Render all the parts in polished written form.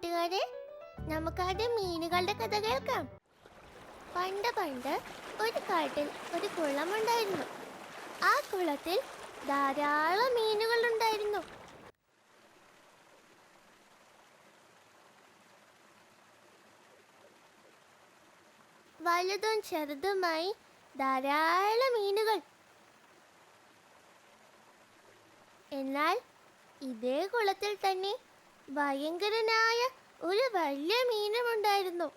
കൂട്ടുകാരെ, നമുക്കാദ്യം മീനുകളുടെ കഥ കേൾക്കാം. പണ്ട് പണ്ട് ഒരു കാട്ടിൽ ഒരു കുളമുണ്ടായിരുന്നു. ആ കുളത്തിൽ ധാരാളം മീനുകൾ ഉണ്ടായിരുന്നു. വലുതും ചെറുതുമായി ധാരാളം മീനുകൾ. എന്നാൽ ഇതേ കുളത്തിൽ തന്നെ ഭയങ്കരനായ ഒരു വലിയ മീനുമുണ്ടായിരുന്നു.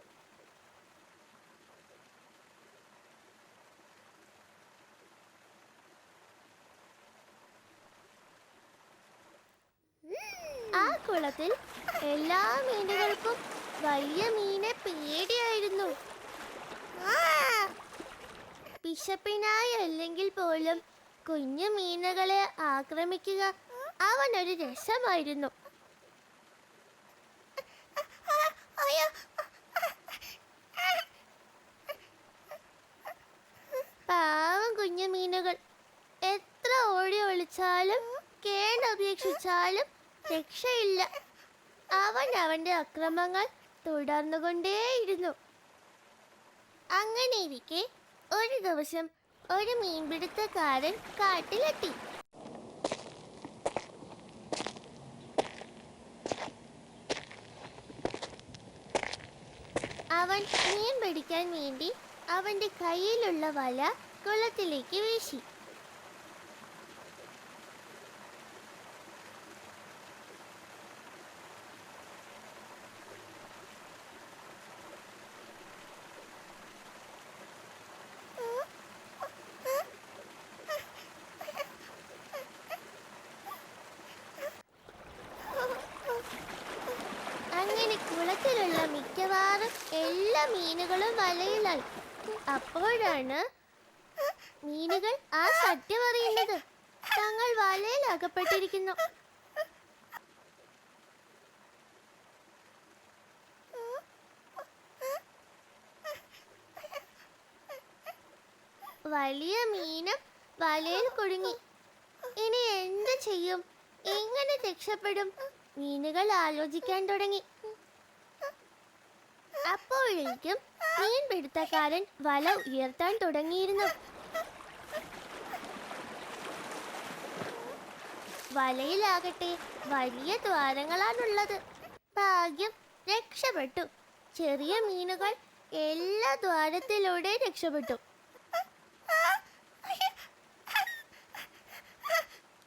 ആ കുളത്തിൽ എല്ലാ മീനുകൾക്കും വലിയ മീനെ പേടിയായിരുന്നു. വിശപ്പിനായി അല്ലെങ്കിൽ പോലും കുഞ്ഞു മീനുകളെ ആക്രമിക്കുക അവനൊരു രസമായിരുന്നു. പാവം കുഞ്ഞു മീനുകൾ എത്ര ഓടി ഒളിച്ചാലും കേണപേക്ഷിച്ചാലും രക്ഷയില്ല. അവൻ അവന്റെ അക്രമങ്ങൾ തുടർന്നുകൊണ്ടേയിരുന്നു. അങ്ങനെയിരിക്കെ ഒരു ദിവസം ഒരു മീൻപിടുത്തക്കാരൻ കാട്ടിലെത്തി. അവൻ മീൻ പിടിക്കാൻ വേണ്ടി അവന്റെ കയ്യിലുള്ള വല കുളത്തിലേക്ക് വീശി. അങ്ങനെ കുളത്തിലുള്ള മിക്കവാറും എല്ലാ മീനുകളും വലയിലായി. അപ്പോഴാണ് മീനുകൾ ആ സത്യം അറിയുന്നത്. തങ്ങൾ വലയിൽ അകപ്പെട്ടിരിക്കുന്നു. വലിയ മീനും വലയിൽ കുടുങ്ങി. ഇനി എന്ത് ചെയ്യും, എങ്ങനെ രക്ഷപ്പെടും? മീനുകൾ ആലോചിക്കാൻ തുടങ്ങി. അപ്പോഴേക്കും മീൻ പിടുത്തക്കാരൻ വല ഉയർത്താൻ തുടങ്ങിയിരുന്നു. വലയിലാകട്ടെ വലിയ ദ്വാരങ്ങളാണുള്ളത്. ഭാഗ്യം, രക്ഷപ്പെട്ടു. ചെറിയ മീനുകൾ എല്ലാ ദ്വാരത്തിലൂടെ രക്ഷപ്പെട്ടു.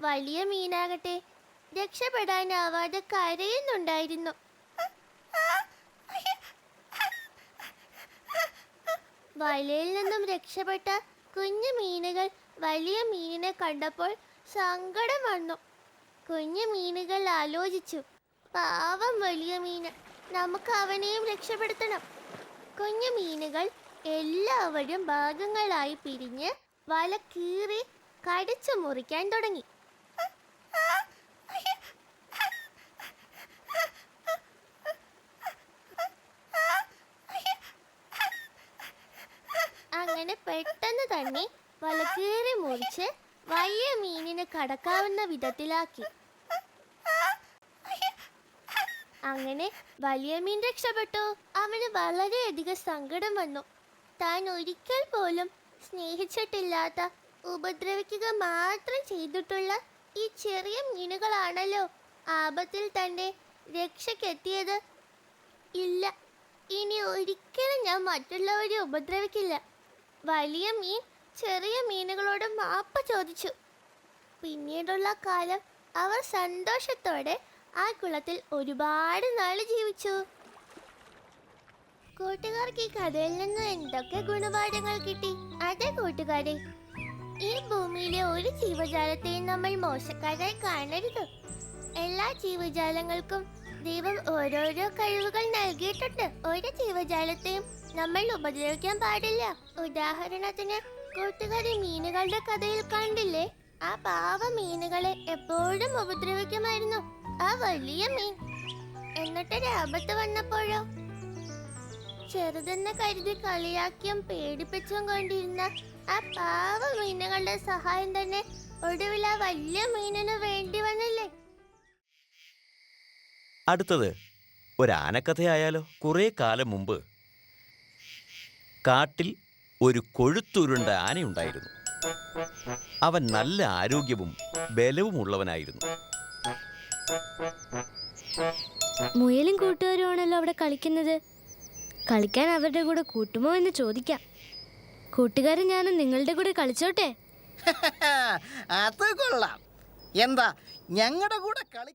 വലിയ മീനാകട്ടെ രക്ഷപ്പെടാനാവാതെ കരയുന്നുണ്ടായിരുന്നു. വലയിൽ നിന്നും രക്ഷപ്പെട്ട കുഞ്ഞു മീനുകൾ വലിയ മീനിനെ കണ്ടപ്പോൾ സങ്കടം വന്നു. കുഞ്ഞു മീനുകൾ ആലോചിച്ചു, പാവം വലിയ മീന്, നമുക്ക് അവനെയും രക്ഷപ്പെടുത്തണം. കുഞ്ഞു മീനുകൾ എല്ലാവരും ഭാഗങ്ങളായി പിരിഞ്ഞ് വല കീറി കടിച്ചു മുറിക്കാൻ തുടങ്ങി. അങ്ങനെ പെട്ടെന്ന് തന്നെ വല കീറി മുറിച്ച് വലിയ മീനിന് കടക്കാവുന്ന വിധത്തിലാക്കി. അങ്ങനെ വലിയ മീൻ രക്ഷപ്പെട്ടു. അവന് വളരെയധികം സങ്കടം വന്നു. താൻ ഒരിക്കൽ പോലും സ്നേഹിച്ചിട്ടില്ലാത്ത, ഉപദ്രവിക്കുക മാത്രം ചെയ്തിട്ടുള്ള ഈ ചെറിയ മീനുകളാണല്ലോ ആപത്തിൽ തൻ്റെ രക്ഷയ്ക്കെത്തിയത്. ഇല്ല, ഇനി ഒരിക്കലും ഞാൻ മറ്റുള്ളവരെ ഉപദ്രവിക്കില്ല. വലിയ മീൻ ചെറിയ മീനുകളോട് മാപ്പ് ചോദിച്ചു. പിന്നീടുള്ള കാലം അവർ സന്തോഷത്തോടെ ആ കുളത്തിൽ ഒരുപാട് നാൾ ജീവിച്ചു. കൂട്ടുകാർക്ക് ഈ കഥയിൽ നിന്ന് എന്തൊക്കെ ഗുണപാഠങ്ങൾ കിട്ടി? അതെ കൂട്ടുകാരെ, ഈ ഭൂമിയിലെ ഒരു ജീവജാലത്തെയും നമ്മൾ മോശക്കാരായി കാണരുത്. എല്ലാ ജീവജാലങ്ങൾക്കും ദൈവം ഓരോരോ കഴിവുകൾ നൽകിയിട്ടുണ്ട്. ഒരു ജീവജാലത്തെയും നമ്മൾ ഉപദ്രവിക്കാൻ പാടില്ല. ഉദാഹരണത്തിന് കൂട്ടുകാരി മീനുകളുടെ കഥയിൽ കണ്ടില്ലേ? ആ പാവ മീനുകളെ എപ്പോഴും ഉപദ്രവിക്കുമായിരുന്നു ആ വലിയ മീൻ. എന്നിട്ടൊരു ആപത്ത് വന്നപ്പോഴോ ചെറുതെന്ന് കരുതി കളിയാക്കിയും പേടിപ്പിച്ചും കൊണ്ടിരുന്ന ആ പാവ മീനുകളുടെ സഹായം തന്നെ ഒടുവിൽ ആ വലിയ മീനിന് വേണ്ടി വന്നില്ലേ? അടുത്തത് ഒരാനക്കഥയായാലോ? കുറേ കാലം മുമ്പ് കാട്ടിൽ ഒരു കൊഴുത്തുരുണ്ട ആനയുണ്ടായിരുന്നു. അവൻ നല്ല ആരോഗ്യവും ബലവുമുള്ളവനായിരുന്നു. മുയലും കൂട്ടുകാരുമാണല്ലോ അവിടെ കളിക്കുന്നത്. കളിക്കാൻ അവരുടെ കൂടെ കൂട്ടുമോ എന്ന് ചോദിക്കാം. കൂട്ടുകാരൻ ഞാനും നിങ്ങളുടെ കൂടെ കളിച്ചോട്ടെ? അത് കൊള്ളാം. എന്താ ഞങ്ങളുടെ കൂടെ കളി?